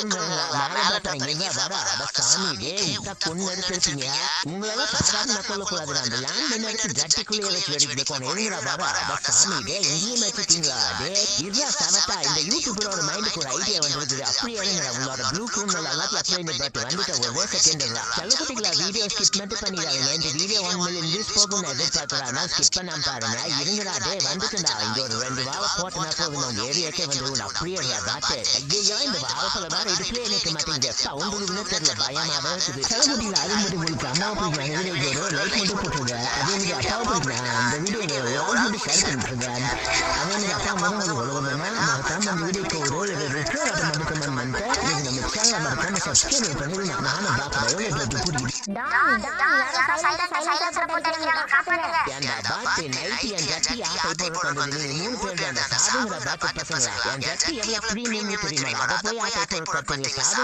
தூக்குங்களா மேல பாத்தீங்க வர அட சாமி டேய் இந்த பொண்ணு எடுத்துருக்கீங்க உங்களால சாதாரண கொள்ளக்கூடாது அந்த லேண்ட் எடுத்து ஜட்டிக்குள்ளேயே வச்சு வெடிக்கணும் எங்கடா வர அட சாமி டேய் இங்கேயும் வச்சுட்டீங்களா டேய் இதா சவத்தா இந்த யூடியூபரோட மைண்டுக்கு ஒரு ஐடியா வந்துருக்குது அப்படியே இருங்கடா உங்களோட ப்ளூ கிரீம் எல்லாத்தையும் அப்ளை பண்ணி பார்த்து வந்துட்டு ஒரே செகண்ட்ல செல்லக்குட்டிகளா வீடியோ ஸ்கிப் மட்டும் பண்ணிடாதீங்க இந்த வீடியோ 1 மில்லியன் வியூஸ் போகும்னு எதிர்பார்க்கறானா ஸ்கிப் பண்ணாம பாருங்க இருங்கடா டேய் வந்துட்டுடா இங்க ஒரு 2 வாழை போட்டனா போதும் உங்க ஏரியாக்கே வந்துடும் அப்படியே பாத்து ஐயோ இந்த வாழைப்பழ வேற இதுக்குள்ளே நிக்க மாட்டேங்குது சவுண்டுன்னு தெரியல பயமாவே இருக்குது செல்லக்குட்டிகளா அது மட்டும் உங்களுக்கு அம்மா பிடிக்கும் ஒரு லைக் மட்டும் போட்டுருங்க அதே மாதிரி அப்பாவை பிடிக்கும் அந்த வீடியோ ஆல்ரெடி ஷேர் பண்ணிட்டுருங்க அதே மாதிரி அப்பா முதல்ல உலகமா மறக்காம அந்த வீடியோக்கு ஒரு ரெட்ரோ ஆட்டம் கமெண்ட் பண்ணிட்டு நீங்க நம்ம சேனலை மறக்காம சப்ஸ்கிரைப் பண்ணிடுங்க நானும் பார்க்குறேன் எவ்வளோ புரியுது ஏன்டா பாத்து நைட்டி என் ஜட்டி ஆட்டை போட்டு வந்தது நீங்க 3 பேர் அந்த சாதுங்கிற பாத்து பசங்களா என் ஜட்டி எவ்வளவு ப்ரீமியம் தெரியுமா அதை போய் ஆட்டை போட்டு சாது